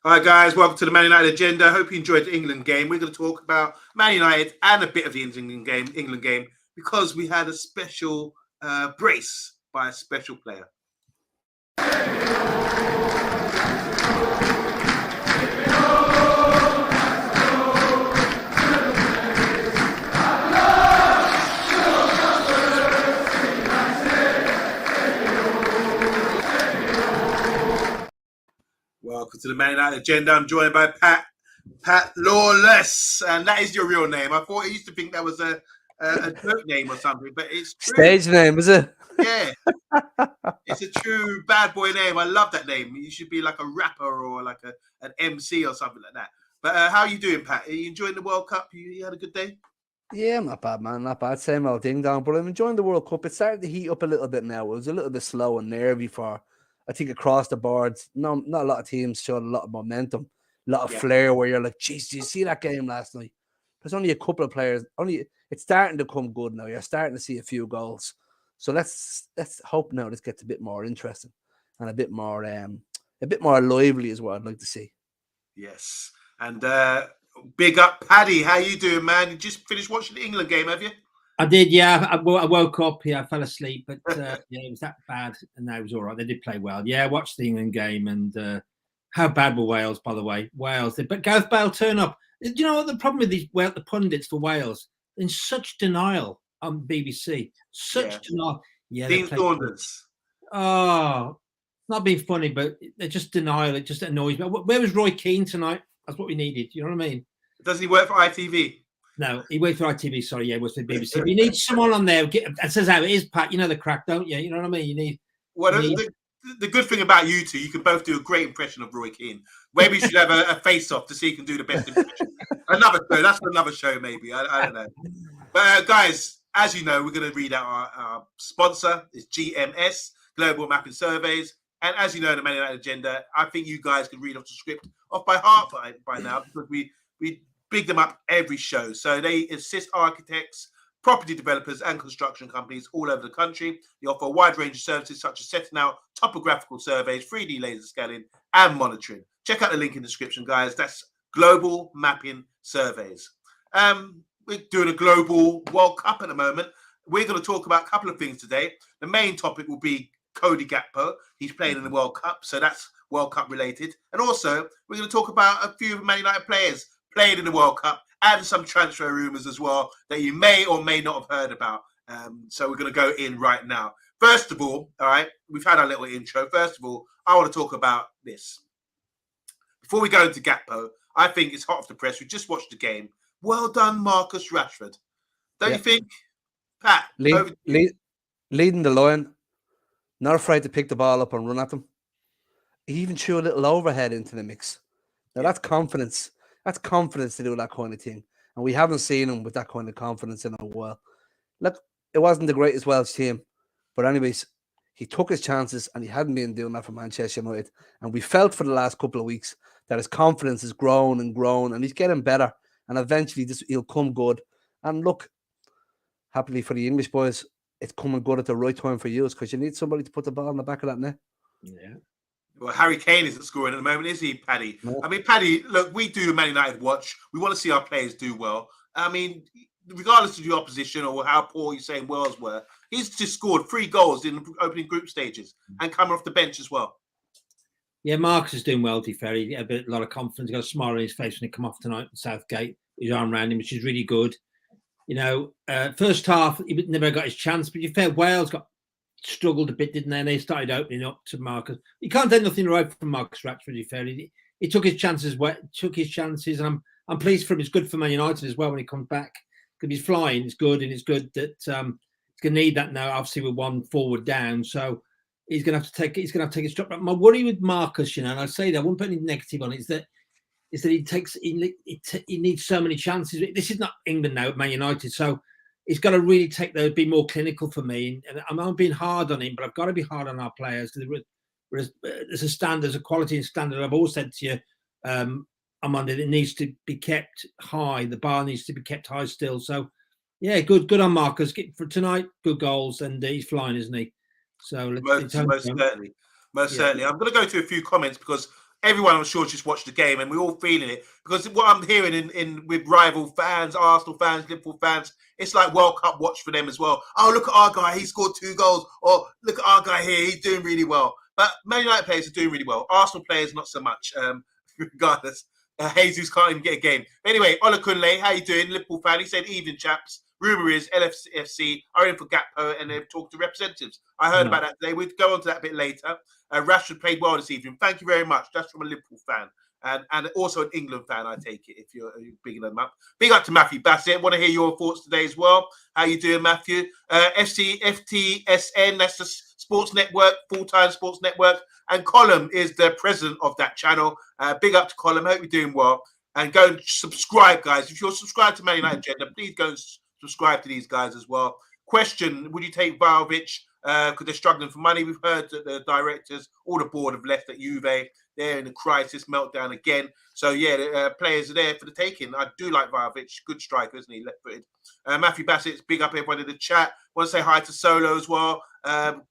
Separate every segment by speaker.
Speaker 1: All right, guys, welcome to the Man United Agenda. Hope you enjoyed the England game. We're going to talk about Man United and a bit of the England game, because we had a special brace by a special player. Welcome to the Man United Agenda. I'm joined by Pat Lawless, and that is your real name. I thought I used to think that was a joke name or something, but it's true.
Speaker 2: Stage name, is it?
Speaker 1: Yeah, it's a true bad boy name. I love that name. You should be like a rapper or like an MC or something like that. But how are you doing, Pat? Are you enjoying the World Cup? You had a good day?
Speaker 2: Yeah, not bad, man. Not bad. Same old ding dong. But I'm enjoying the World Cup. It's starting to heat up a little bit now. It was a little bit slow and nervy I think across the board. No, not a lot of teams showed a lot of momentum, a lot of flair. Where you're like, "Geez, did you see that game last night?" There's only a couple of players. It's starting to come good now. You're starting to see a few goals. So let's hope now this gets a bit more interesting and a bit more lively is what I'd like to see.
Speaker 1: Yes, and big up, Paddy. How you doing, man? You just finished watching the England game, have you?
Speaker 3: I did, yeah. I woke up, I fell asleep, but yeah, it was that bad, and that was all right. They did play well. Yeah, I watched the England game, and how bad were Wales, by the way? Wales, but Gareth Bale turn up. Do you know what the problem with the pundits for Wales? In such denial on BBC, denial. Yeah,
Speaker 1: Dean Saunders.
Speaker 3: Oh, not being funny, but they're just denial. It just annoys me. Where was Roy Keane tonight? That's what we needed. You know what I mean?
Speaker 1: Does he work for ITV?
Speaker 3: No, he worked for ITV. Sorry, yeah, he was for BBC. But you need someone on there that says how it is, Pat. You know the crack, don't you? You know what I mean? You need.
Speaker 1: Well, the good thing about you two, you can both do a great impression of Roy Keane. Maybe you should have a face-off to see who can do the best impression. Another show. That's another show, maybe. I don't know. But guys, as you know, we're going to read out our sponsor. It's GMS, Global Mapping Surveys. And as you know, the Man United Agenda, I think you guys can read off the script off by heart by now, because we big them up every show. So they assist architects, property developers and construction companies all over the country. They offer a wide range of services such as setting out topographical surveys, 3D laser scanning and monitoring. Check out the link in the description, guys. That's Global Mapping Surveys. We're doing a global World Cup at the moment. We're going to talk about a couple of things today. The main topic will be Cody Gakpo. He's playing in the World Cup, so that's World Cup related. And also, we're going to talk about a few Man United players played in the World Cup and some transfer rumours as well that you may or may not have heard about. So we're going to go in right now. First of all right, we've had our little intro. First of all, I want to talk about this. Before we go into Gakpo, I think it's hot off the press. We just watched the game. Well done, Marcus Rashford. Don't you think, Pat?
Speaker 2: Leading the line, not afraid to pick the ball up and run at them. He even threw a little overhead into the mix. Now that's confidence. That's confidence to do that kind of thing. And we haven't seen him with that kind of confidence in a while. Look, it wasn't the greatest Welsh team. But anyways, he took his chances and he hadn't been doing that for Manchester United. And we felt for the last couple of weeks that his confidence has grown and grown and he's getting better. And eventually he'll come good. And look, happily for the English boys, it's coming good at the right time for you because you need somebody to put the ball in the back of that net.
Speaker 3: Yeah.
Speaker 1: Well, Harry Kane isn't scoring at the moment, is he, Paddy? No. I mean, Paddy, look, we do Man United watch. We want to see our players do well. I mean, regardless of the opposition or how poor you're saying Wales were, he's just scored 3 goals in the opening group stages and coming off the bench as well.
Speaker 3: Yeah, Marcus is doing well, to be fair. He had a lot of confidence. He got a smile on his face when he come off tonight at Southgate. His arm around him, which is really good. You know, first half, he never got his chance. But to be fair, Wales struggled a bit, didn't they? And they started opening up to Marcus. You can't take nothing right from Marcus Rashford, to be fair. He took his chances, and I'm pleased for him. It's good for Man United as well when he comes back. Because he's flying, it's good, and it's good that he's going to need that now, obviously, with one forward down. So he's going to have to take a stop. But my worry with Marcus, and I say that, I won't put any negative on it, is that he needs so many chances. This is not England now, Man United. So he's got to really be more clinical for me. And I'm not being hard on him, but I've got to be hard on our players. There's a standard, there's a quality and standard. I've always said to you, Omundi, it needs to be kept high. The bar needs to be kept high still. So, yeah, good on Marcus. For tonight, good goals. And he's flying, isn't he? So
Speaker 1: most certainly. I'm going to go to a few comments because everyone I'm sure just watched the game, and we're all feeling it because what I'm hearing in with rival fans, Arsenal fans, Liverpool fans, it's like World Cup watch for them as well. Oh, look at our guy, he scored 2 goals. Or look at our guy here, he's doing really well. But Man United players are doing really well. Arsenal players not so much. Regardless, Jesus can't even get a game. Anyway, Ola Kunle, how you doing? Liverpool fan. He said, "Evening, chaps. Rumour is LFC are in for Gakpo and they've talked to representatives." I heard about that today. We'll go on to that a bit later. Rashford played well this evening. Thank you very much. That's from a Liverpool fan. And also an England fan, I take it, if you're bigging them up. Big up to Matthew Bassett. Want to hear your thoughts today as well. How you doing, Matthew? FTSN, that's the sports network, full-time sports network. And Colm is the president of that channel. Big up to Colm. Hope you're doing well. And go and subscribe, guys. If you're subscribed to Man United Agenda, please go and subscribe to these guys as well. Question, would you take Vlahovic? Because they're struggling for money. We've heard that the directors, all the board have left at Juve. They're in a crisis, meltdown again. So, yeah, the players are there for the taking. I do like Vlahovic. Good striker, isn't he? Left-footed. Matthew Bassett's big up everyone in the chat. Want to say hi to Solo as well.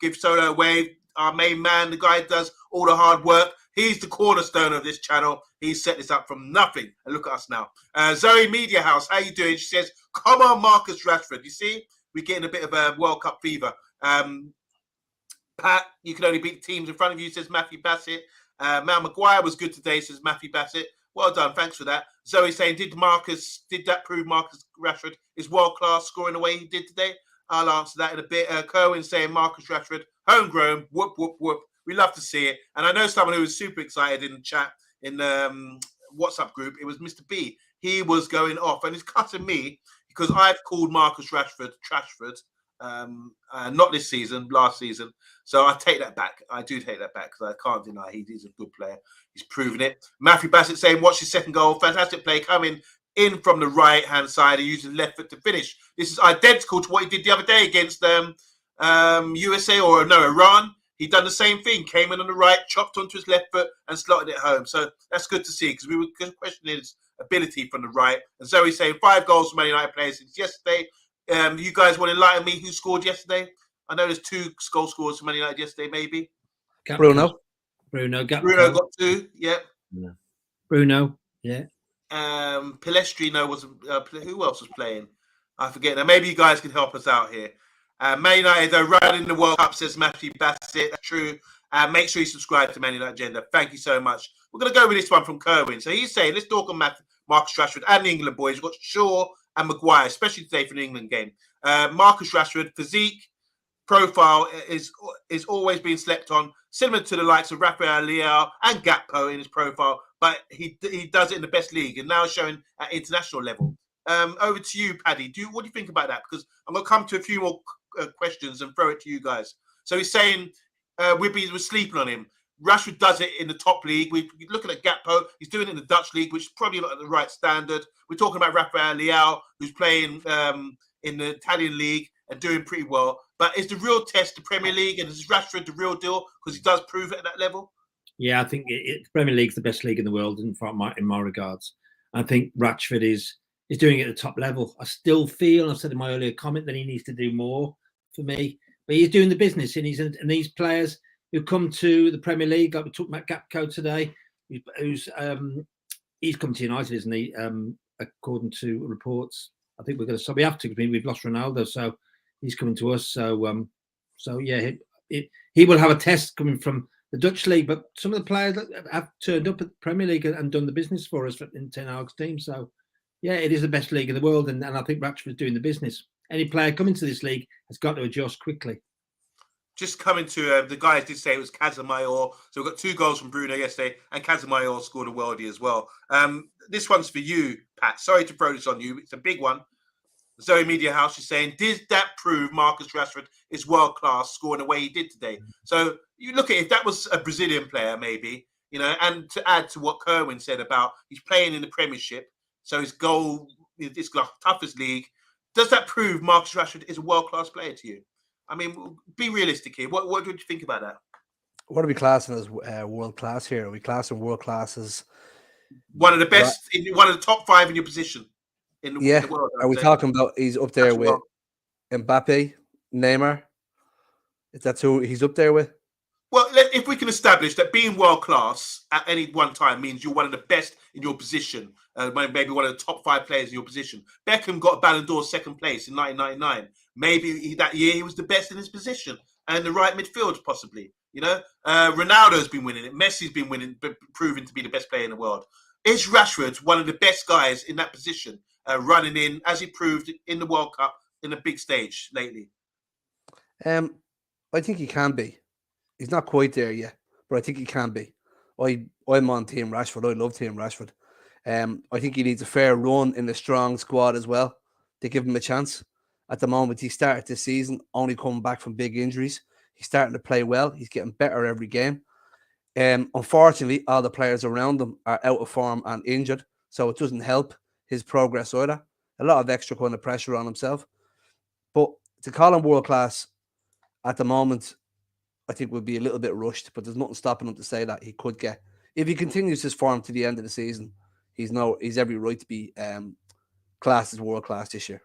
Speaker 1: Give Solo a wave. Our main man, the guy who does all the hard work. He's the cornerstone of this channel. He's set this up from nothing. And look at us now. Zoe Media House, how you doing? She says, come on, Marcus Rashford. You see, we're getting a bit of a World Cup fever. Pat, you can only beat teams in front of you, says Matthew Bassett. Mal Maguire was good today, says Matthew Bassett. Well done, thanks for that. Zoe saying, did that prove Marcus Rashford is world-class scoring the way he did today? I'll answer that in a bit. Kerwin saying Marcus Rashford, homegrown, whoop, whoop, whoop. We love to see it. And I know someone who was super excited in the chat, in the WhatsApp group. It was Mr. B. He was going off, and he's cutting me because I've called Marcus Rashford Trashford. Not this season, last season. So I take that back. I do take that back because I can't deny he's a good player. He's proven it. Matthew Bassett saying, watch his second goal. Fantastic play coming in from the right-hand side and using left foot to finish. This is identical to what he did the other day against USA or no, Iran. He done the same thing. Came in on the right, chopped onto his left foot and slotted it home. So that's good to see because we were questioning his ability from the right. And Zoe saying 5 goals from Man United players since yesterday. You guys want to enlighten me who scored yesterday? I know there's 2 goal scorers from Man United yesterday, maybe.
Speaker 2: Bruno
Speaker 3: Gakpo.
Speaker 1: Bruno got 2, yeah.
Speaker 3: Bruno, yeah.
Speaker 1: Palestrino wasn't. Who else was playing? I forget. Now maybe you guys can help us out here. Man United are running the World Cup, says Matthew Bassett. That's true. Make sure you subscribe to Man United Agenda. Thank you so much. We're going to go with this one from Kerwin. So he's saying, let's talk on Marcus Rashford and the England boys. We've got Shaw and Maguire, especially today for the England game. Marcus Rashford, physique, profile is always being slept on, similar to the likes of Rafael Leao and Gakpo in his profile, but he does it in the best league and now showing at international level. Over to you, Paddy. What do you think about that? Because I'm going to come to a few more questions and throw it to you guys. So he's saying we're sleeping on him. Rashford does it in the top league. We're looking at Gakpo. He's doing it in the Dutch league, which is probably not at the right standard. We're talking about Rafael Leao, who's playing in the Italian league and doing pretty well. But is the real test the Premier League, and is Rashford the real deal because he does prove it at that level?
Speaker 3: Yeah, I think the Premier League's the best league in the world in my regards. I think Rashford is doing it at the top level. I still feel, I said in my earlier comment, that he needs to do more for me. But he's doing the business, and these players who come to the Premier League, like we talked about Gakpo today, he's come to United, isn't he? According to reports, I think we have to because we've lost Ronaldo, so he's coming to us. So yeah, he will have a test coming from the Dutch league, but some of the players have turned up at the Premier League and done the business for us in Ten Hag's team. So yeah, it is the best league in the world, and I think Rashford's doing the business. Any player coming to this league has got to adjust quickly.
Speaker 1: Just coming to the guys did say it was Casemiro. So we've got 2 goals from Bruno yesterday, and Casemiro scored a worldie as well. This one's for you, Pat. Sorry to throw this on you. It's a big one. Zoe Media House is saying, did that prove Marcus Rashford is world class scoring the way he did today? So you look at it, if that was a Brazilian player, maybe, and to add to what Kerwin said about he's playing in the Premiership, so his goal is the toughest league. Does that prove Marcus Rashford is a world class player to you? I mean, be realistic here. What do you think about that?
Speaker 2: What are we classing as world class here? Are we classing world class as
Speaker 1: one of the best, one of the top 5 in your position in the world?
Speaker 2: Are we talking about he's up there with Mbappe, Neymar? Is that who he's up there with?
Speaker 1: Well, if we can establish that being world class at any one time means you're one of the best in your position, maybe one of the top 5 players in your position. Beckham got Ballon d'Or second place in 1999. Maybe that year he was the best in his position and the right midfield, possibly. Ronaldo's been winning it. Messi's been winning, proving to be the best player in the world. Is Rashford one of the best guys in that position, running in, as he proved in the World Cup, in a big stage lately?
Speaker 2: I think he can be. He's not quite there yet, but I think he can be. I'm on Team Rashford. I love Team Rashford. I think he needs a fair run in a strong squad as well to give him a chance. At the moment, he started this season only coming back from big injuries. He's starting to play well. He's getting better every game. Unfortunately, all the players around him are out of form and injured, so it doesn't help his progress either. A lot of extra kind of pressure on himself. But to call him world class at the moment, I think would be a little bit rushed, but there's nothing stopping him to say that he could get. If he continues his form to the end of the season, he's every right to be classed as world class this year.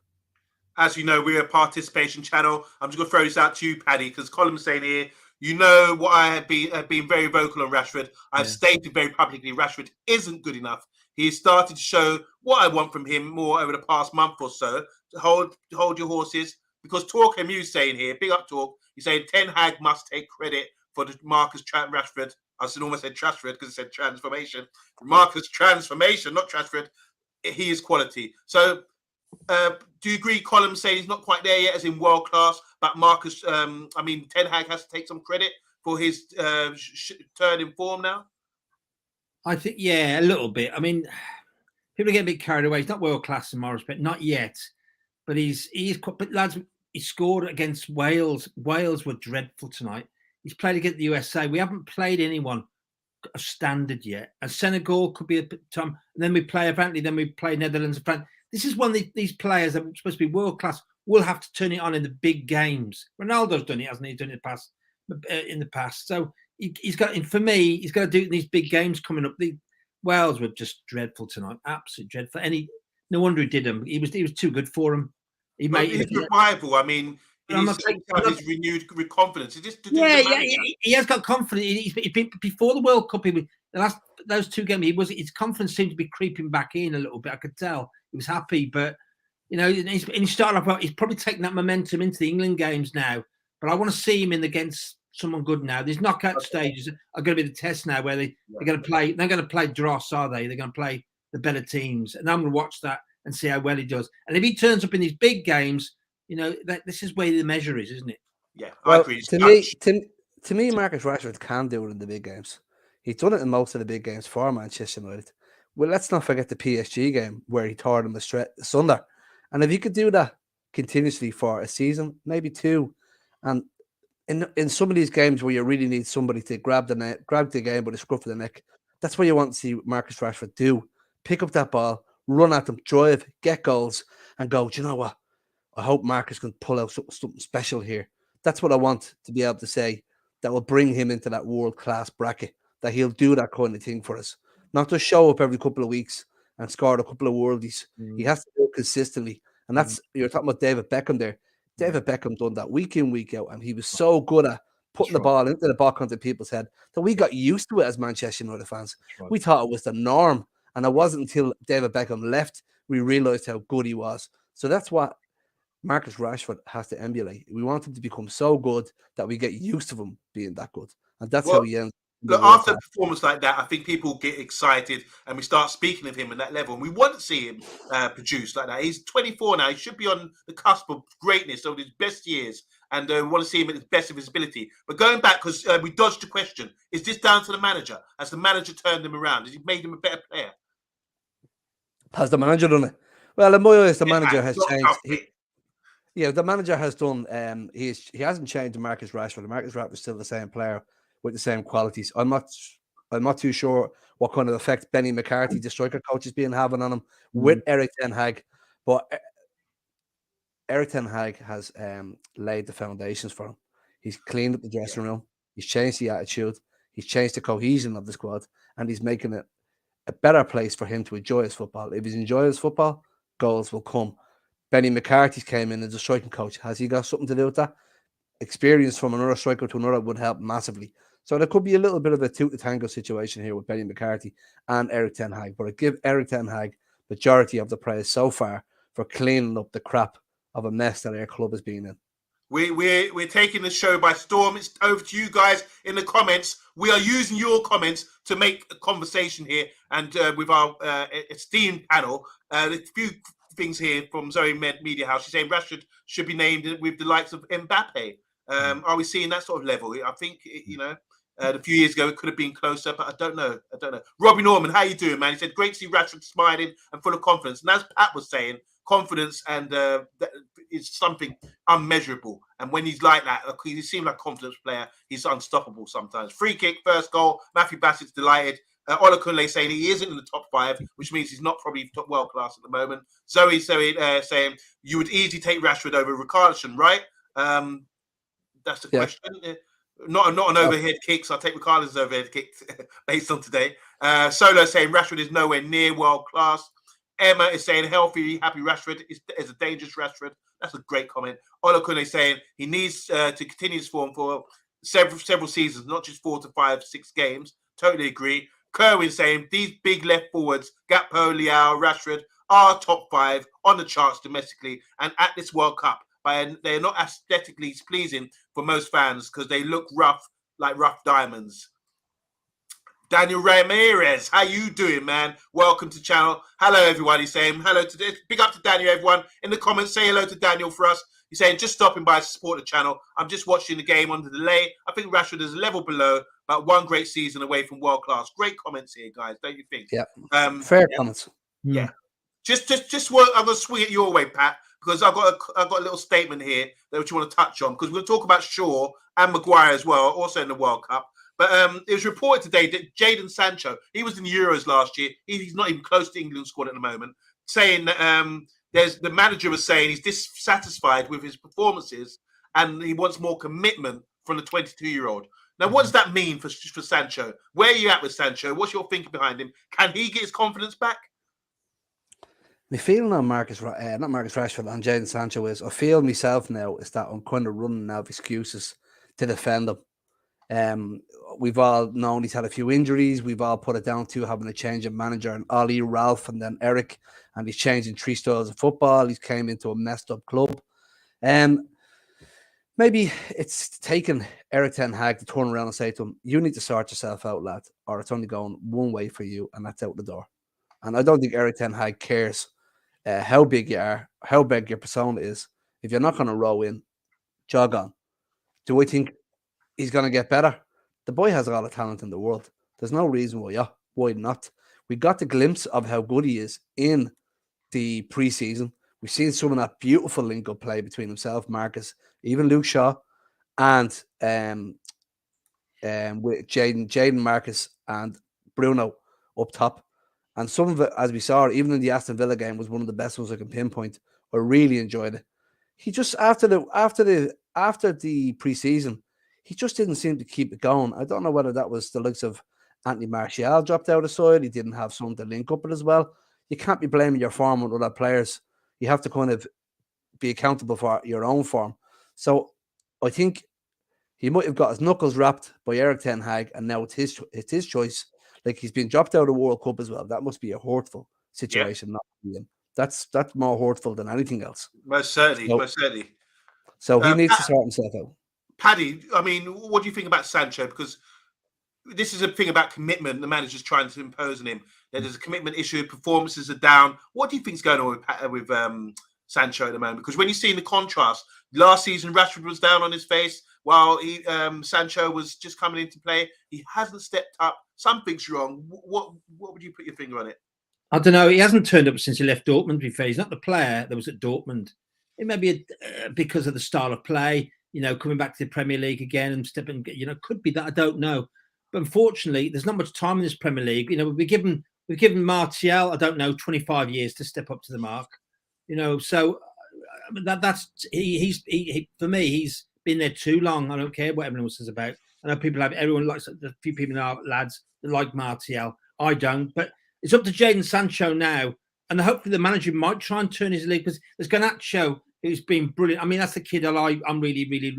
Speaker 1: As you know, we're a participation channel. I'm just going to throw this out to you, Paddy, because Colin's saying here, you know what I have been very vocal on Rashford. I've stated very publicly Rashford isn't good enough. He started to show what I want from him more over the past month or so. Hold your horses, because TalkMU is saying here, big up Talk, he's saying Ten Hag must take credit for the Marcus Rashford. I almost said Trashford because it said transformation. Marcus transformation, not Trashford. He is quality. So, do you agree, Colin, saying he's not quite there yet as in world class, but Marcus, Ten Hag has to take some credit for his turn in form now?
Speaker 3: I think, yeah, a little bit. I mean, people get a bit carried away. He's not world class in my respect, not yet. But but lads, he scored against Wales. Wales were dreadful tonight. He's played against the USA. We haven't played anyone of standard yet. And Senegal could be a bit time. And then we play Netherlands and France. This is one of these players that are supposed to be world class will have to turn it on in the big games. Ronaldo's done it, hasn't he? He's done it in the past. So he's got to do it in these big games coming up. The Wales were just dreadful tonight, absolutely dreadful. No wonder he did them. He was too good for him. His
Speaker 1: revival. I mean, his renewed confidence. Is this to do with the manager?
Speaker 3: He has got confidence. Before the World Cup, those 2 games, his confidence seemed to be creeping back in a little bit. I could tell he was happy, but he started off well. He's probably taking that momentum into the England games now. But I want to see him against someone good now. These knockout stages are going to be the test now, where they're going to play. They're going to play dross, are they? They're going to play the better teams, and I'm going to watch that and see how well he does. And if he turns up in these big games, this is where the measure is, isn't it?
Speaker 1: Yeah,
Speaker 2: well,
Speaker 1: I agree.
Speaker 2: To me, Marcus Rashford can do it in the big games. He's done it in most of the big games for Manchester United. Well, let's not forget the PSG game where he tore them asunder. And if he could do that continuously for a season, maybe 2, and in some of these games where you really need somebody to grab the game by the scruff of the neck, that's what you want to see Marcus Rashford do. Pick up that ball, run at them, drive, get goals, and go, do you know what? I hope Marcus can pull out something special here. That's what I want to be able to say that will bring him into that world-class bracket, that he'll do that kind of thing for us. Not just show up every couple of weeks and score a couple of worldies. He has to do it consistently. And that's, you're talking about David Beckham there. David Beckham done that week in, week out, and he was so good at putting the ball into the box onto people's head that we got used to it as Manchester United fans. We thought it was the norm, and it wasn't until David Beckham left we realised how good he was. So that's what Marcus Rashford has to emulate. We want him to become so good that we get used to him being that good, and that's how he ends.
Speaker 1: Look, after a performance like that, I think people get excited and we start speaking of him at that level. And we want to see him produce like that. He's 24 now. He should be on the cusp of greatness over his best years. And we want to see him at the best of his ability. But going back, because we dodged the question, is this down to the manager? Has the manager turned him around? Has he made him a better player?
Speaker 2: Has the manager done it? Well, in my eyes, the manager has changed. The manager has done. He hasn't changed Marcus Rashford. Marcus Rashford is still the same player with the same qualities. I'm not too sure what kind of effect Benny McCarthy, the striker coach, is having on him with Eric Ten Hag, but Eric Ten Hag has laid the foundations for him. He's cleaned up the dressing room. He's changed the attitude. He's changed the cohesion of the squad, and he's making it a better place for him to enjoy his football. If he's enjoying his football, goals will come. Benny McCarthy came in as a striking coach. Has he got something to do with that? Experience from another striker to another would help massively. So there could be a little bit of a two to tango situation here with Benny McCarthy and Eric Ten Hag. But I give Eric Ten Hag majority of the praise so far for cleaning up the crap of a mess that our club has been in.
Speaker 1: We're taking the show by storm. It's over to you guys in the comments. We are using your comments to make a conversation here, and with our esteemed panel, a few things here from Zoe Media House. She's saying Rashford should be named with the likes of Mbappe. Are we seeing that sort of level? I think a few years ago it could have been closer, but I don't know. Robbie Norman, how you doing, man? He said great to see Rashford smiling and full of confidence. And as Pat was saying, confidence and is something unmeasurable. And when he's like that, he seems like a confidence player. He's unstoppable sometimes. Free kick, first goal. Matthew Bassett's delighted. Ola Kunle saying he isn't in the top 5, which means he's not probably top world class at the moment. Zoe saying you would easily take Rashford over Richarlison, right? That's the question. Not an overhead kick, so I'll take Richarlison's overhead kick based on today. Solo saying Rashford is nowhere near world class. Emma is saying healthy, happy Rashford is a dangerous Rashford. That's a great comment. Ola Kunle saying he needs to continue his form for several seasons, not just 4 to 5, 6 games. Totally agree. Kerwin saying these big left forwards, Gakpo, Leao, Rashford, are top 5 on the charts domestically and at this World Cup. But they're not aesthetically pleasing for most fans because they look rough, like rough diamonds. Daniel Ramirez, how you doing, man? Welcome to the channel. Hello, everybody. Saying hello to this. Big up to Daniel, everyone. In the comments, say hello to Daniel for us. He's saying, just stopping by to support the channel. I'm just watching the game on the delay. I think Rashford is a level below, but one great season away from world class. Great comments here, guys. Don't you think?
Speaker 2: Yeah. Fair comments.
Speaker 1: Yeah. Just I'm going to swing it your way, Pat, because I've got a little statement here that you want to touch on, because we're going to talk about Shaw and Maguire as well, also in the World Cup. But it was reported today that Jadon Sancho, he was in the Euros last year. He's not even close to England squad at the moment, saying that the manager was saying he's dissatisfied with his performances and he wants more commitment from the 22-year-old. Now, what does that mean for Sancho? Where are you at with Sancho? What's your thinking behind him? Can he get his confidence back?
Speaker 2: My feeling on not Marcus Rashford and Jadon Sancho is, I feel myself now, is that I'm kind of running out of excuses to defend him. We've all known he's had a few injuries. We've all put it down to having a change of manager and Ollie, Ralph, and then Eric. And he's changing 3 styles of football. He's came into a messed up club. Maybe it's taken Eric Ten Hag to turn around and say to him, you need to sort yourself out, lad, or it's only going one way for you, and that's out the door. And I don't think Eric Ten Hag cares how big you are, how big your persona is. If you're not going to row in, jog on. Do I think he's going to get better? The boy has all the talent in the world. There's no reason why not. We got the glimpse of how good he is in the preseason. We've seen some of that beautiful link-up play between himself, Marcus, even Luke Shaw, and with Jadon, Marcus, and Bruno up top. And some of it, as we saw, even in the Aston Villa game, was one of the best ones I can pinpoint. I really enjoyed it. He just after the preseason, he just didn't seem to keep it going. I don't know whether that was the likes of Anthony Martial dropped out of the side. He didn't have someone to link up with as well. You can't be blaming your form on other players. You have to kind of be accountable for your own form. So I think he might have got his knuckles wrapped by Eric Ten Hag, and now it's his choice. Like, he's been dropped out of the World Cup as well. That must be a hurtful situation not to be in. That's more hurtful than anything else.
Speaker 1: Most certainly.
Speaker 2: So he needs to sort himself out.
Speaker 1: Paddy, I mean, what do you think about Sancho? Because this is a thing about commitment the manager's trying to impose on him. There's a commitment issue, performances are down. What do you think is going on with Sancho at the moment? Because when you see the contrast, last season Rashford was down on his face while Sancho was just coming into play. He hasn't stepped up. Something's wrong. What would you put your finger on it?
Speaker 3: I don't know. He hasn't turned up since he left Dortmund. To be fair, he's not the player that was at Dortmund. It may be because of the style of play. Coming back to the Premier League again and stepping. Could be that. I don't know. But unfortunately, there's not much time in this Premier League. We've given Martial, I don't know, 25 years to step up to the mark. So that's he for me. He's been there too long. I don't care what everyone else says about. I know everyone likes, a few people now, lads that like Martial. I don't, but it's up to Jadon Sancho now, and hopefully the manager might try and turn his league, because there's Garnacho, who's been brilliant. I mean, that's the kid I'm really, really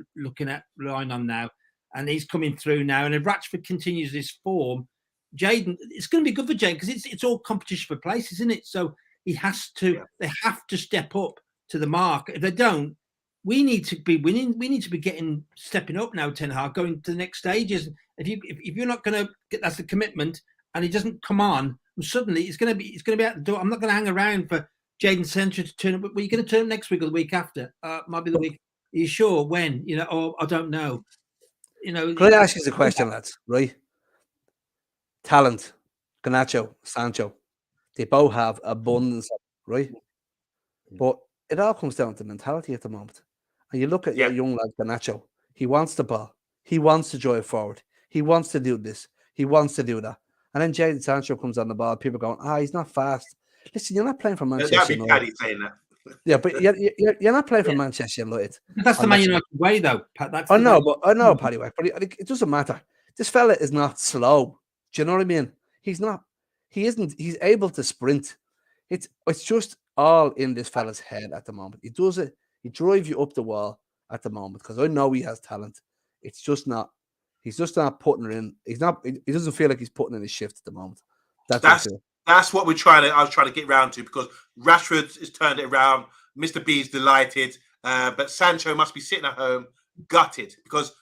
Speaker 3: relying on now. and he's coming through now. And if Rashford continues this form, Jadon, it's going to be good for Jadon because it's all competition for place, isn't it? So he has to, they have to step up to the mark. If they don't, we need to be winning. We need to be stepping up now, Ten Hag, going to the next stages. If you're not going to get, that's the commitment, and he doesn't come on, and suddenly it's going to be out the door. I'm not going to hang around for Jadon Sancho to turn up. But you're going to turn up next week or the week after. Might be the week. Are you sure when? Or I don't know.
Speaker 2: Can I ask you a question, lads? Right? Talent, Garnacho, Sancho, they both have abundance, right? But it all comes down to mentality at the moment. And you look at your young lad, Garnacho, he wants the ball. He wants to drive forward. He wants to do this. He wants to do that. And then Jadon Sancho comes on the ball. People going, he's not fast. Listen, you're not playing for Manchester United.
Speaker 1: That'd be Paddy saying that.
Speaker 2: Yeah, but you're not playing for Manchester United.
Speaker 3: That's the Man United way, though, Pat.
Speaker 2: I know, Paddy White, but it doesn't matter. This fella is not slow. Do you know what I mean? He's not. He isn't. He's able to sprint. It's just all in this fella's head at the moment. He does it. He drives you up the wall at the moment because I know he has talent. It's just not. He's just not putting it in. He's not. He doesn't feel like he's putting in his shift at the moment.
Speaker 1: That's what I was trying to get round to because Rashford has turned it around. Mr. B's delighted, but Sancho must be sitting at home gutted because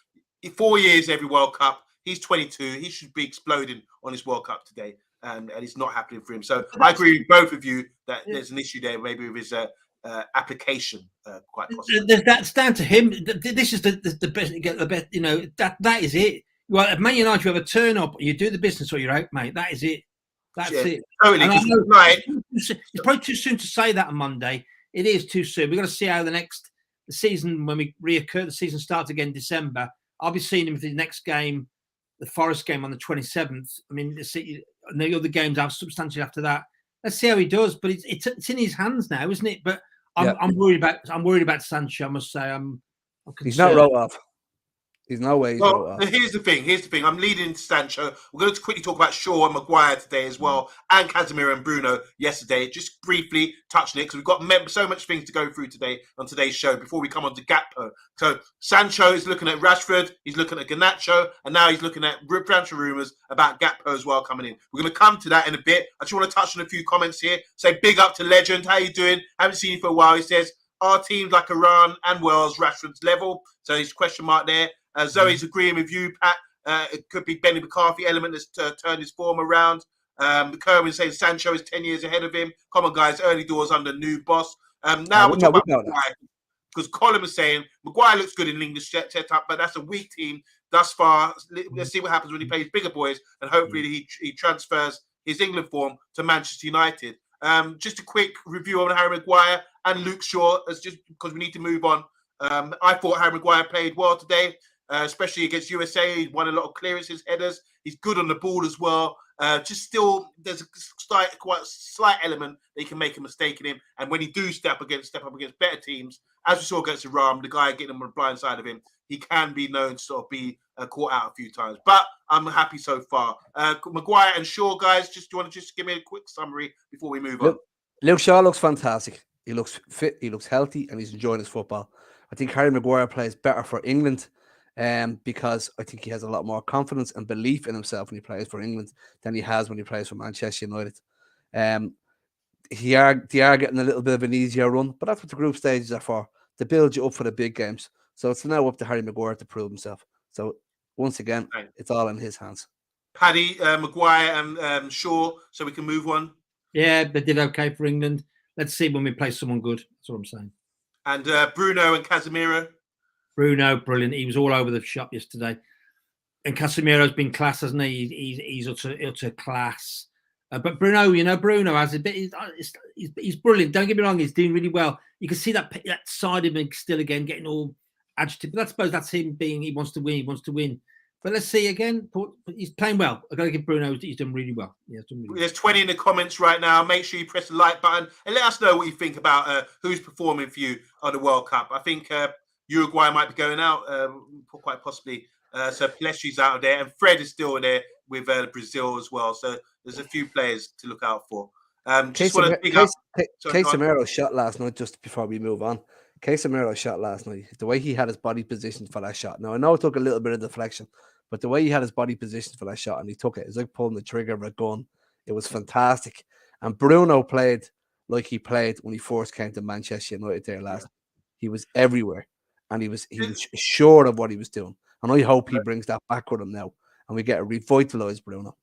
Speaker 1: 4 years every World Cup. He's 22. He should be exploding on his World Cup today, and it's not happening for him. So I agree with both of you that there's an issue there, maybe with his application. Quite possibly.
Speaker 3: That's down to him. This is the best. Get the best. That is it. Well, at Man United, you have a turn up, you do the business, or you're out, mate. That is it. That's it.
Speaker 1: Totally.
Speaker 3: It's probably too soon to say that on Monday. It is too soon. We've got to see how the season, when we reoccur, the season starts again in December. I'll be seeing him for the next game, the Forest game on the 27th. I mean, the other games have substantially after that. Let's see how he does. But it's in his hands now, isn't it? But I'm worried about Sancho. I must say,
Speaker 2: he's not wrote off. There's no way.
Speaker 1: Here's the thing. I'm leading into Sancho. We're going to quickly talk about Shaw and Maguire today as well, and Casemiro and Bruno yesterday. Just briefly touching it because we've got so much things to go through today on today's show before we come on to Gakpo. So Sancho is looking at Rashford, he's looking at Garnacho, and now he's looking at transfer rumours about Gakpo as well coming in. We're going to come to that in a bit. I just want to touch on a few comments here. Say big up to Legend. How you doing? Haven't seen you for a while. He says, are teams like Iran and Wales Rashford's level? So he's question mark there. Zoe's agreeing with you, Pat. It could be Benny McCarthy element that's turned his form around. Kerwin saying Sancho is 10 years ahead of him. Come on, guys, early doors under new boss. Now we're talking about Maguire. Because Colin was saying Maguire looks good in English setup, but that's a weak team thus far. Let's see what happens when he plays bigger boys, and hopefully he transfers his England form to Manchester United. Just a quick review on Harry Maguire and Luke Shaw, just because we need to move on. I thought Harry Maguire played well today. Especially against USA. He won a lot of clearances, headers. He's good on the ball as well. Just still, there's a quite slight element that he can make a mistake in him. And when he do step up against better teams, as we saw against Iran, the guy getting him on the blind side of him, he can be known to sort of be caught out a few times. But I'm happy so far. Maguire and Shaw, guys, do you want to just give me a quick summary before we move on?
Speaker 2: Luke Shaw looks fantastic. He looks fit, he looks healthy, and he's enjoying his football. I think Harry Maguire plays better for England. Because I think he has a lot more confidence and belief in himself when he plays for England than he has when he plays for Manchester United. They are getting a little bit of an easier run, but that's what the group stages are for, to build you up for the big games. So it's now up to Harry Maguire to prove himself. So once again, it's all in his hands.
Speaker 1: Paddy, Maguire and Shaw, so we can move on.
Speaker 3: Yeah, they did okay for England. Let's see when we play someone good. That's what I'm saying.
Speaker 1: And Bruno and Casemiro.
Speaker 3: Bruno, brilliant. He was all over the shop yesterday. And Casemiro's been class, hasn't he? He's utter class. But Bruno has a bit. He's brilliant. Don't get me wrong. He's doing really well. You can see that side of him still again getting all agitated. But I suppose that's him being. He wants to win. He wants to win. But let's see again. He's playing well. I've got to give Bruno. He's done really well. Yeah,
Speaker 1: There's 20 in the comments right now. Make sure you press the like button and let us know what you think about who's performing for you on the World Cup. I think. Uruguay might be going out, quite possibly. So Pelestri's out of there, and Fred is still there with Brazil as well. So there's a few players to look out for. Just want to pick up.
Speaker 2: Casemiro shot last night, just before we move on. Casemiro's shot last night, the way he had his body positioned for that shot. Now, I know it took a little bit of deflection, but the way he had his body positioned for that shot and he took it, it's like pulling the trigger of a gun. It was fantastic. And Bruno played like he played when he first came to Manchester United there last. He was everywhere, and he was sure of what he was doing. And I hope he brings that back with him now, and we get a revitalized Bruno.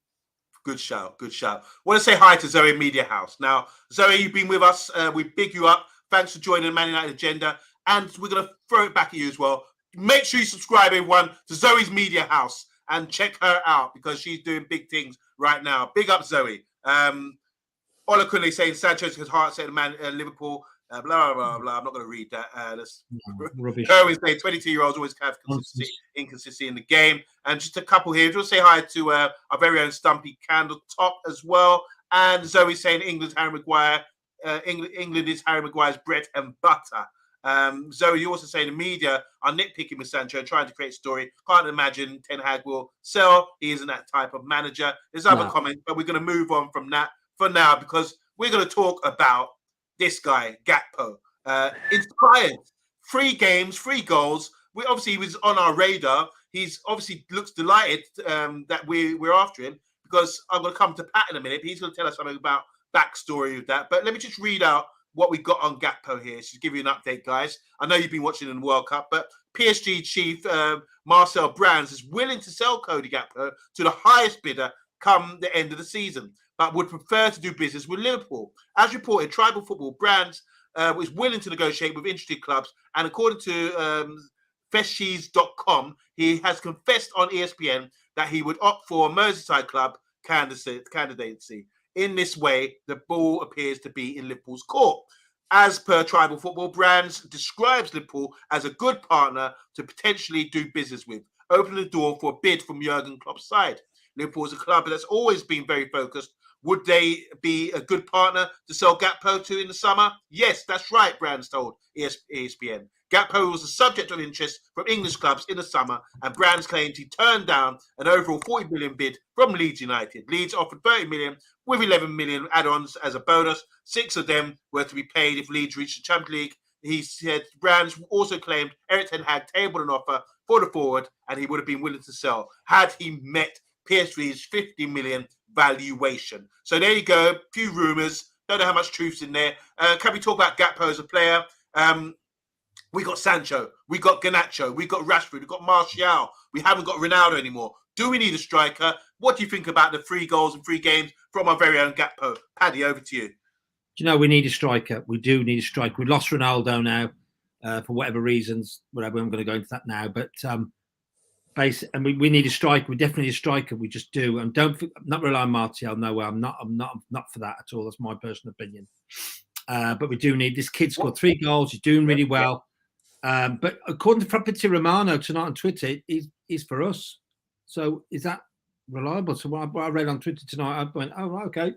Speaker 1: Good shout. Good shout. Want to say hi to Zoe Media House. Now, Zoe, you've been with us. We big you up. Thanks for joining the Man United Agenda. And we're going to throw it back at you as well. Make sure you subscribe, everyone, to Zoe's Media House and check her out because she's doing big things right now. Big up, Zoe. Ola Kunle saying Sancho's his heart set man Liverpool. Blah, blah, blah, blah. I'm not going to read that.
Speaker 3: Rubbish.
Speaker 1: Kerwin saying 22-year-olds always have inconsistency in the game. And just a couple here. Just say hi to our very own Stumpy Candle Top as well. And Zoe saying England's Harry Maguire. England is Harry Maguire's bread and butter. Zoe, you also say the media are nitpicking with Sancho, trying to create a story. Can't imagine Ten Hag will sell. He isn't that type of manager. There's other comments, but we're going to move on from that for now because we're going to talk about this guy, Gakpo. Inspired. 3 games, 3 goals. He was on our radar. He's obviously looks delighted that we're after him because I'm going to come to Pat in a minute. He's going to tell us something about backstory of that. But let me just read out what we got on Gakpo here. Just give you an update, guys. I know you've been watching in the World Cup, but PSG chief Marcel Brands is willing to sell Cody Gakpo to the highest bidder come the end of the season, but would prefer to do business with Liverpool. As reported, Tribal Football Brands was willing to negotiate with interested clubs, and according to Feshies.com, he has confessed on ESPN that he would opt for a Merseyside club candidacy. In this way, the ball appears to be in Liverpool's court. As per Tribal Football Brands, describes Liverpool as a good partner to potentially do business with, opening the door for a bid from Jurgen Klopp's side. Liverpool is a club that's always been very focused. Would they be a good partner to sell Gakpo to in the summer? Yes, that's right, Brands told ESPN. Gakpo was a subject of interest from English clubs in the summer, and Brands claimed he turned down an overall 40 million bid from Leeds United. Leeds offered 30 million with 11 million add-ons as a bonus. 6 of them were to be paid if Leeds reached the Champions League. He said Brands also claimed Erik ten Hag tabled an offer for the forward, and he would have been willing to sell had he met PSV's 50 million valuation. So there you go. A few rumours. Don't know how much truth's in there. Can we talk about Gakpo as a player? We got Sancho, we got Garnacho, we got Rashford, we got Martial. We haven't got Ronaldo anymore. Do we need a striker? What do you think about the 3 goals in 3 games from our very own Gakpo? Paddy, over to you.
Speaker 3: Do you know we need a striker? We do need a striker. We lost Ronaldo now for whatever reasons. Whatever, I'm going to go into that now. But and we need a striker. We definitely need a striker. We just do. And I'm not relying on Martial. No way. I'm not for that at all. That's my personal opinion. But we do need this kid. Scored 3 goals. He's doing really well. But according to Fabrizio Romano tonight on Twitter, he's for us. So is that reliable? So what I read on Twitter tonight, I went, oh, right, okay.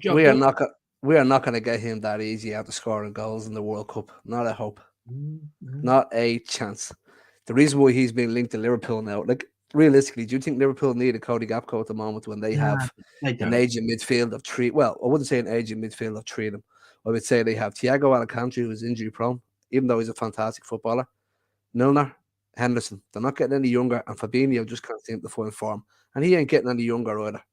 Speaker 2: We are not going to get him that easy after scoring goals in the World Cup. Not a hope. Not a chance. The reason why he's been linked to Liverpool now, like realistically, do you think Liverpool need a Cody Gakpo at the moment when they have an aging midfield of 3? Well, I wouldn't say an aging midfield of 3 of them. I would say they have Thiago Alcantara, who's injury prone, even though he's a fantastic footballer. Milner, Henderson, they're not getting any younger, and Fabinho just can't seem to find form, and he ain't getting any younger either.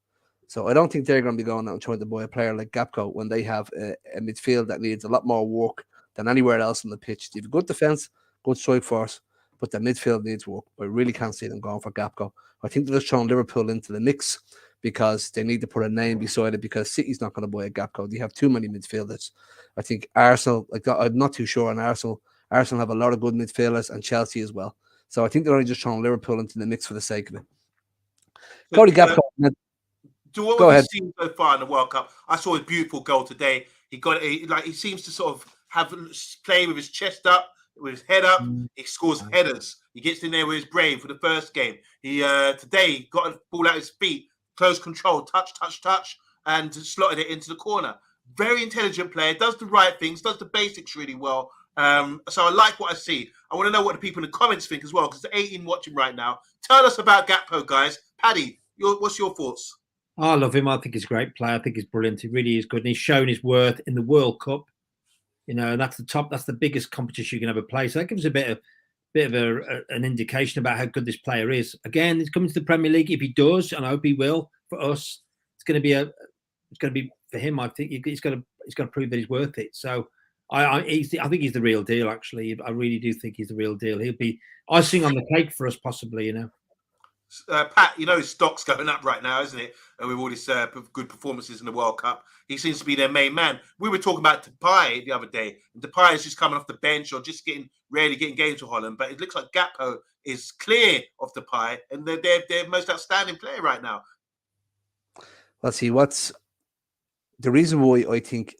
Speaker 2: So I don't think they're going to be going out and trying to buy a player like Gakpo when they have a midfield that needs a lot more work than anywhere else on the pitch. They have a good defence, good strike force, but the midfield needs work. I really can't see them going for Gakpo. I think they're just throwing Liverpool into the mix because they need to put a name beside it because City's not going to buy a Gakpo. They have too many midfielders. I think Arsenal, I'm not too sure on Arsenal. Arsenal have a lot of good midfielders and Chelsea as well. So I think they're only just throwing Liverpool into the mix for the sake of it. Cody Gakpo.
Speaker 1: To what we've seen so far in the World Cup, I saw a beautiful goal today. He seems to sort of play with his chest up, with his head up. He scores headers. He gets in there with his brain for the first game. He today got a ball out his feet, close control, touch, and slotted it into the corner. Very intelligent player, does the right things, does the basics really well. So I like what I see. I want to know what the people in the comments think as well, because the 18 watching right now. Tell us about Gakpo, guys. Paddy, what's your thoughts?
Speaker 3: I love him. I think he's a great player. I think he's brilliant. He really is good. And he's shown his worth in the World Cup. You know, and that's the biggest competition you can ever play. So that gives a bit of an indication about how good this player is. Again, he's coming to the Premier League. If he does, and I hope he will, for us, it's going to be for him. I think he's got to prove that he's worth it. So I think he's the real deal. Actually, I really do think he's the real deal. He'll be icing on the cake for us, possibly. You know.
Speaker 1: Pat, you know his stock's going up right now, isn't it? With all these good performances in the World Cup, he seems to be their main man. We were talking about Depay the other day. Depay is just coming off the bench or just rarely getting games with Holland. But it looks like Gakpo is clear of Depay, and they're their most outstanding player right now.
Speaker 2: Let's see what's the reason why I think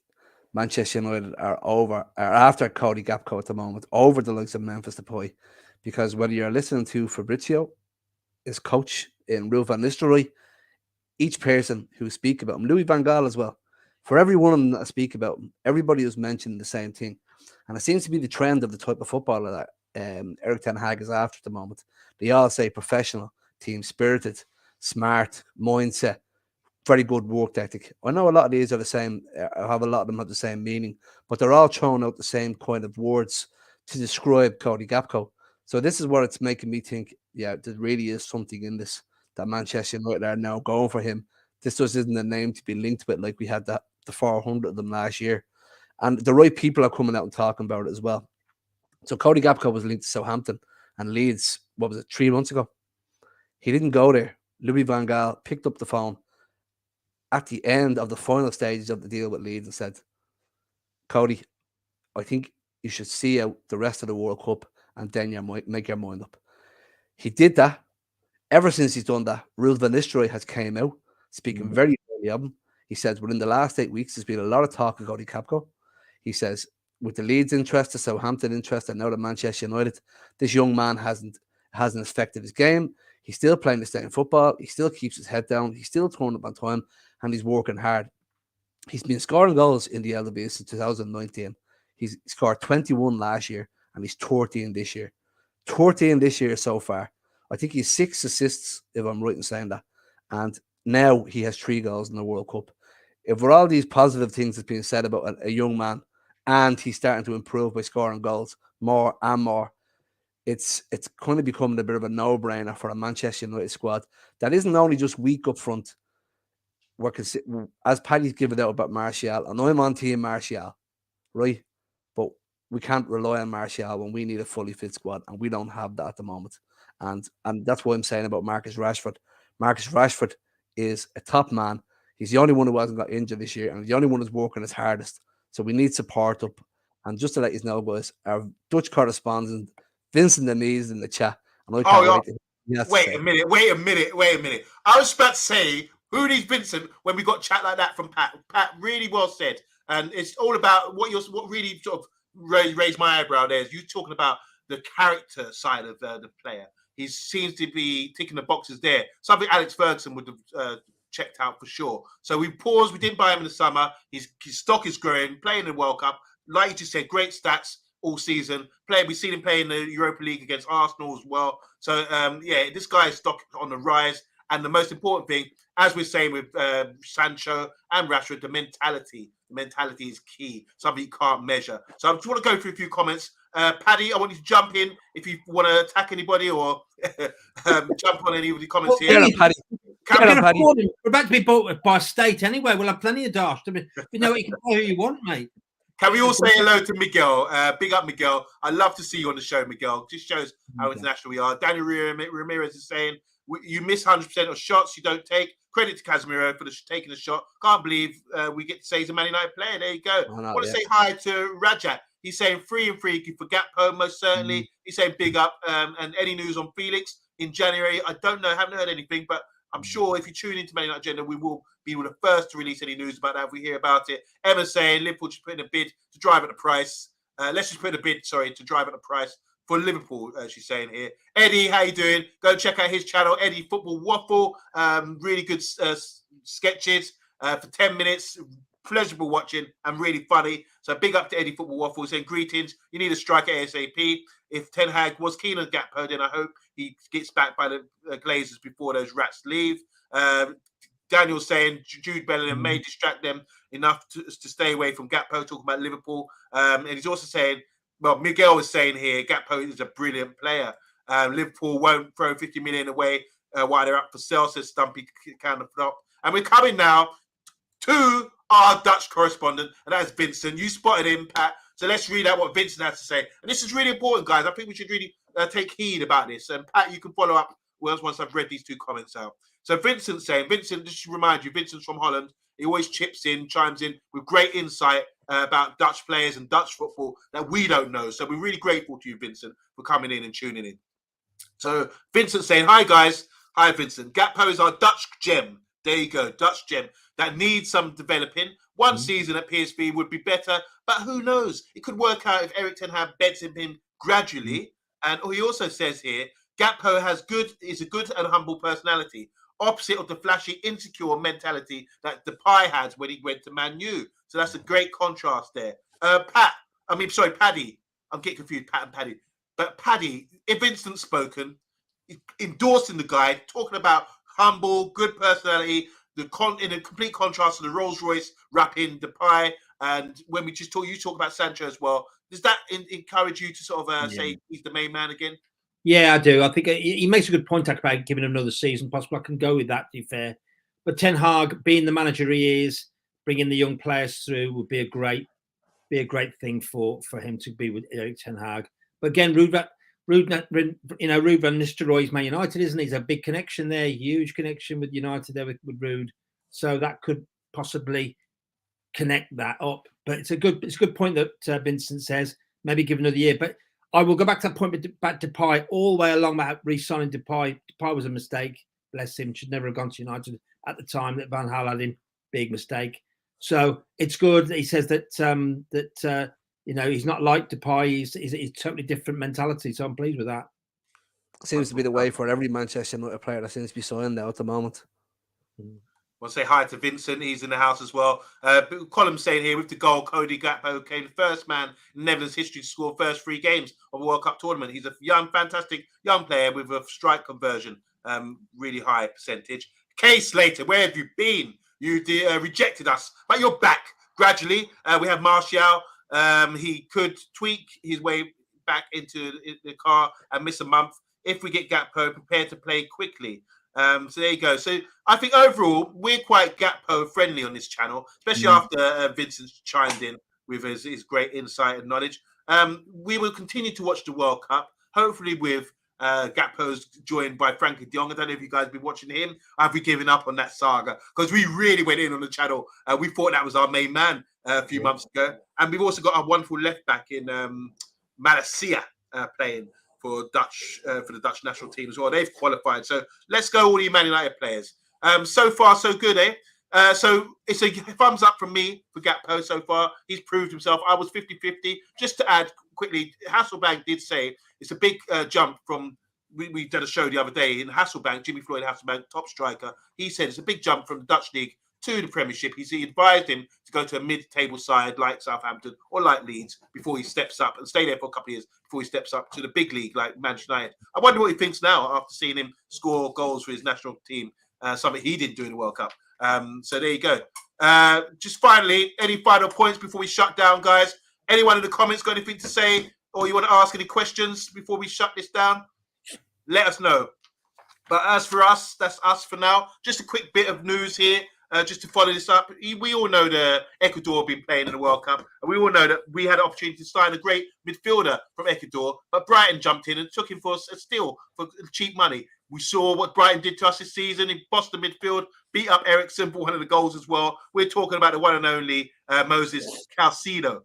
Speaker 2: Manchester United are after Cody Gakpo at the moment over the likes of Memphis Depay, because whether you're listening to Fabrizio, his coach in Ruud van Nistelrooy, each person who speak about him, Louis van Gaal as well, for every one of them that speak about him, everybody has mentioned the same thing. And it seems to be the trend of the type of footballer that Erik ten Hag is after at the moment. They all say professional, team-spirited, smart, mindset, very good work ethic. I know a lot of these are the same, a lot of them have the same meaning, but they're all throwing out the same kind of words to describe Cody Gakpo. So this is what it's making me think, yeah, there really is something in this, that Manchester United are now going for him. This just isn't a name to be linked with like we had the 400 of them last year. And the right people are coming out and talking about it as well. So Cody Gakpo was linked to Southampton and Leeds, 3 months ago? He didn't go there. Louis van Gaal picked up the phone at the end of the final stages of the deal with Leeds and said, Cody, I think you should see out the rest of the World Cup and then make your mind up. He did that. Ever since he's done that, Ruud van Nistelrooy has came out speaking very highly of him. He says within the last 8 weeks, there's been a lot of talk of Cody Gakpo. He says with the Leeds interest, the Southampton interest, and now the Manchester United, this young man hasn't affected his game. He's still playing the same football. He still keeps his head down. He's still turning up on time, and he's working hard. He's been scoring goals in the LDB since 2019. He's scored 21 last year, and he's 13 this year. 13 this year so far. I think he's 6 assists, if I'm right in saying that. And now he has 3 goals in the World Cup. If for all these positive things that's being said about a young man, and he's starting to improve by scoring goals more and more, it's kind of becoming a bit of a no-brainer for a Manchester United squad that isn't only just weak up front. As Paddy's given out about Martial, and I'm on team Martial, right? But we can't rely on Martial when we need a fully fit squad, and we don't have that at the moment. And that's what I'm saying about Marcus Rashford. Marcus Rashford is a top man. He's the only one who hasn't got injured this year, and the only one who's working his hardest. So we need support up. And just to let you know, guys, our Dutch correspondent, Vincent Demise, in the chat. And I can't wait to hear
Speaker 1: wait a minute. I was about to say, who needs Vincent when we got chat like that from Pat? Pat, really well said. And it's all about what really sort of raised my eyebrow there is you talking about the character side of the player. He seems to be ticking the boxes there. Something Alex Ferguson would have checked out for sure. So we paused. We didn't buy him in the summer. His stock is growing, playing in the World Cup. Like you just said, great stats all season. We've seen him play in the Europa League against Arsenal as well. So, this guy's stock on the rise. And the most important thing, as we're saying with Sancho and Rashford, the mentality. The mentality is key, something you can't measure. So I just want to go through a few comments. Paddy, I want you to jump in if you want to attack anybody or jump on any of the comments here.
Speaker 2: Paddy.
Speaker 3: We're about to be bought by a state anyway. We'll have plenty of dash. You know, you can play who you want, mate.
Speaker 1: Can we all say hello to Miguel? Big up, Miguel. I'd love to see you on the show, Miguel. Just shows how international we are. Daniel Ramirez is saying, you miss 100% of shots you don't take. Credit to Casemiro for taking the shot. Can't believe we get to say he's a Man United player. There you go. I want to say hi to Rajat. He's saying free and free for Gakpo, most certainly. He's saying big up. And any news on Felix in January? I don't know. Haven't heard anything, but I'm sure if you tune into Man United Agenda, we will be the first to release any news about that if we hear about it. Emma's saying Liverpool should put in a bid to drive at the price. Let's just put in a bid, to drive at the price for Liverpool, she's saying here. Eddie, how you doing? Go check out his channel, Eddie Football Waffle. Really good sketches for 10 minutes. Pleasurable watching and really funny. So big up to Eddie Football Waffle saying greetings. You need a striker ASAP. If Ten Hag was keen on Gakpo, then I hope he gets back by the Glazers before those rats leave. Daniel's saying Jude Bellingham may distract them enough to stay away from Gakpo, talking about Liverpool. And he's also saying, well, Miguel is saying here, Gakpo is a brilliant player. Liverpool won't throw 50 million away while they're up for sale, says Stumpy kind of flop. And we're coming now to our Dutch correspondent, and that's Vincent. You spotted him, Pat. So let's read out what Vincent has to say. And this is really important, guys. I think we should really take heed about this. And Pat, you can follow up once I've read these two comments out. So Vincent's saying, Vincent, just to remind you, Vincent's from Holland. He always chimes in with great insight about Dutch players and Dutch football that we don't know. So we're really grateful to you, Vincent, for coming in and tuning in. So Vincent saying, hi, guys. Hi, Vincent. Gakpo is our Dutch gem. There you go, Dutch gem that needs some developing. One season at PSV would be better, but who knows? It could work out if Erik ten Hag beds him gradually. And he also says here, Gakpo is a good and humble personality, opposite of the flashy, insecure mentality that Depay had when he went to Man U. So that's a great contrast there. Paddy. I'm getting confused, Pat and Paddy. But Paddy, if Vincent's spoken, endorsing the guy, talking about humble, good personality, in a complete contrast to the Rolls Royce rapping Depay. And when you talk about Sancho as well. Does that encourage you to sort of say he's the main man again?
Speaker 3: Yeah, I do. I think he makes a good point about giving him another season. Possibly I can go with that, to be fair. But Ten Hag, being the manager he is, bringing the young players through would be a great thing for him to be with Erik ten Hag. But again, Ruud van Nistelrooy's Man United, isn't he? There's a big connection there, huge connection with United there with Ruud. So that could possibly connect that up. But it's a good point that Vincent says, maybe give another year. But I will go back to that point about Depay all the way along about re-signing Depay. Depay was a mistake. Bless him. Should never have gone to United at the time that Van Gaal had him. Big mistake. So it's good that he says that he's not like Depay. He's totally different mentality. So I'm pleased with that.
Speaker 2: Seems to be the way for every Manchester United player that seems to be signed now at the moment.
Speaker 1: I'll say hi to Vincent. He's in the house as well. Colin saying here, with the goal, Cody Gakpo came the first man in Netherlands history to score first 3 games of a World Cup tournament. He's a fantastic young player with a strike conversion, really high percentage. Kay Slater, where have you been? You rejected us, but you're back gradually. We have Martial. He could tweak his way back into the car and miss a month. If we get Gakpo, prepared to play quickly. So there you go. So I think overall we're quite Gakpo friendly on this channel, especially after Vincent chimed in with his great insight and knowledge. We will continue to watch the World Cup, hopefully with Gakpo's joined by Frankie de Jong. I don't know if you guys have been watching him. Have we given up on that saga? Because we really went in on the channel. We thought that was our main man a few months ago. And we've also got a wonderful left back in Malaysia playing for the Dutch national team as well. They've qualified. So let's go, all you Man United players. So far, so good, eh? So it's a thumbs up from me for Gakpo so far. He's proved himself. I was 50-50. Just to add quickly, Hasselbank did say it's a big jump from, we did a show the other day in Hasselbank, Jimmy Floyd Hasselbank, top striker. He said it's a big jump from the Dutch league to the Premiership. He advised him to go to a mid-table side like Southampton or like Leeds before he steps up and stay there for a couple of years before he steps up to the big league like Manchester United. I wonder what he thinks now after seeing him score goals for his national team, something he didn't do in the World Cup. So there you go. Just finally, any final points before we shut down, guys? Anyone in the comments got anything to say, or you want to ask any questions before we shut this down? Let us know. But as for us, that's us for now. Just a quick bit of news here. Just to follow this up, we all know that Ecuador have been playing in the World Cup, and we all know that we had an opportunity to sign a great midfielder from Ecuador, but Brighton jumped in and took him for a steal for cheap money. We saw what Brighton did to us this season. He bossed the midfield, beat up Eriksen for one of the goals as well. We're talking about the one and only Moses Caicedo.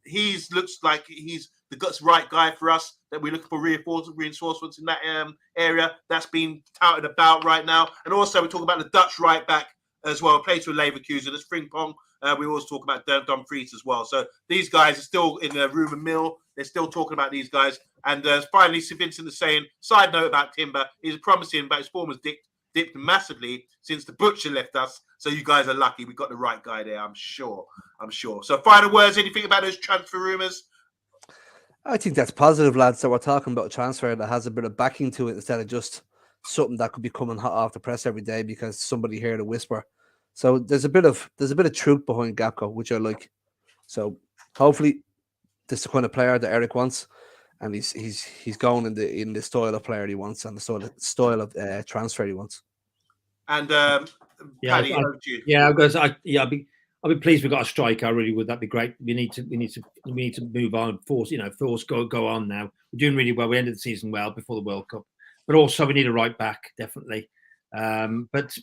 Speaker 1: He looks like he's the right guy for us, that we're looking for reinforcements in that area. That's been touted about right now. And also we're talking about the Dutch right back as well, plays for Leverkusen. There's Frimpong. We always talk about Dumfries as well. So these guys are still in the rumour mill. They're still talking about these guys. And finally, Sir Vincent is saying, side note about Timber, he's promising, but his form has dipped massively since the butcher left us. So you guys are lucky. We got the right guy there, I'm sure. So final words, anything about those transfer rumours?
Speaker 2: I think that's positive, lads. So we're talking about a transfer that has a bit of backing to it instead of just something that could be coming hot off the press every day because somebody heard a whisper. So there's a bit of truth behind Gakpo, which I like. So hopefully this is the kind of player that Eric wants, and he's going in the style of player he wants and the style of transfer he wants.
Speaker 1: And Paddy, over to you.
Speaker 3: Yeah, because I'll be pleased we got a striker. I really would. That'd be great. We need to move on. Force go on now. We're doing really well. We ended the season well before the World Cup, but also we need a right back definitely. But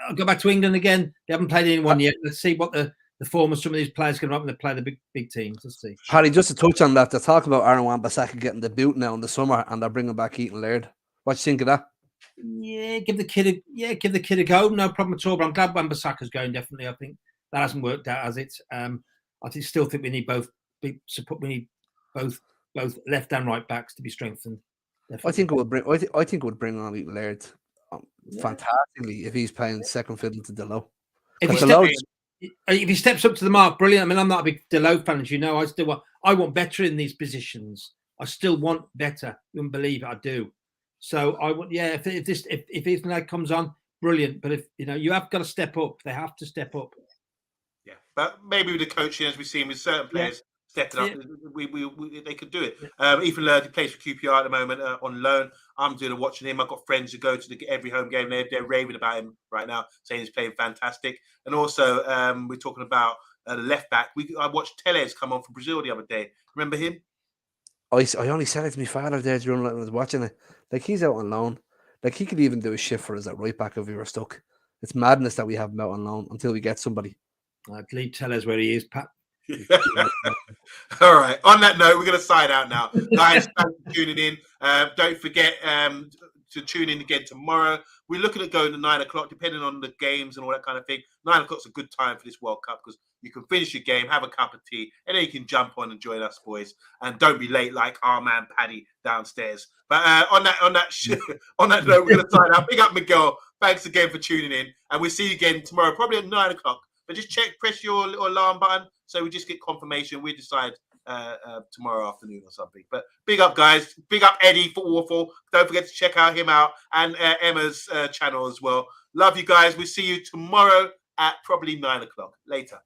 Speaker 3: I'll go back to England again. They haven't played anyone yet. Let's see what the form of some of these players going to up when they play the big teams. Let's see.
Speaker 2: Paddy, just to touch on that, they're talking about Aaron Wan-Bissaka getting the boot now in the summer, and they're bringing back Eaton Laird. What do you think of that?
Speaker 3: Yeah, give the kid a go. No problem at all. But I'm glad Wan-Bissaka's going. Definitely, I think that hasn't worked out, has it? I still think we need both big support. We need both left and right backs to be strengthened. Definitely.
Speaker 2: I think it would bring on Eaton Laird fantastically if he's playing second fiddle to Delo.
Speaker 3: If he steps up to the mark, brilliant. I mean, I'm not a big Delo fan, as you know. I want better in these positions. I still want better. You wouldn't believe it, I do. So I would, if Ethan Laird comes on, brilliant. But if you have got to step up. They have to step up.
Speaker 1: Yeah, but maybe with the coaching, as we've seen with certain players stepping up, they could do it. Ethan Laird, he plays for QPR at the moment on loan. I'm doing a watching him. I've got friends who go to every home game. They're raving about him right now, saying he's playing fantastic. And also, we're talking about the left back. I watched Teles come on from Brazil the other day. Remember him?
Speaker 2: I only said it to my father there during when I was watching it. Like, he's out on loan. Like, he could even do a shift for us at right back if we were stuck. It's madness that we have him out on loan until we get somebody.
Speaker 3: I'd leave Teles where he is, Pat.
Speaker 1: All right. On that note, we're going to sign out now. Guys, thanks for tuning in. Don't forget to tune in again tomorrow. We're looking at going to 9 o'clock, depending on the games and all that kind of thing. 9 o'clock's a good time for this World Cup because you can finish your game, have a cup of tea, and then you can jump on and join us, boys. And don't be late like our man Paddy downstairs. But on that note, we're going to sign out. Big up Miguel. Thanks again for tuning in, and we'll see you again tomorrow, probably at 9 o'clock. But just press your little alarm button so we just get confirmation. We decide tomorrow afternoon or something. But big up, guys. Big up Eddie for Awful. Don't forget to check out him out and Emma's channel as well. Love you guys. We'll see you tomorrow at probably 9 o'clock. Later.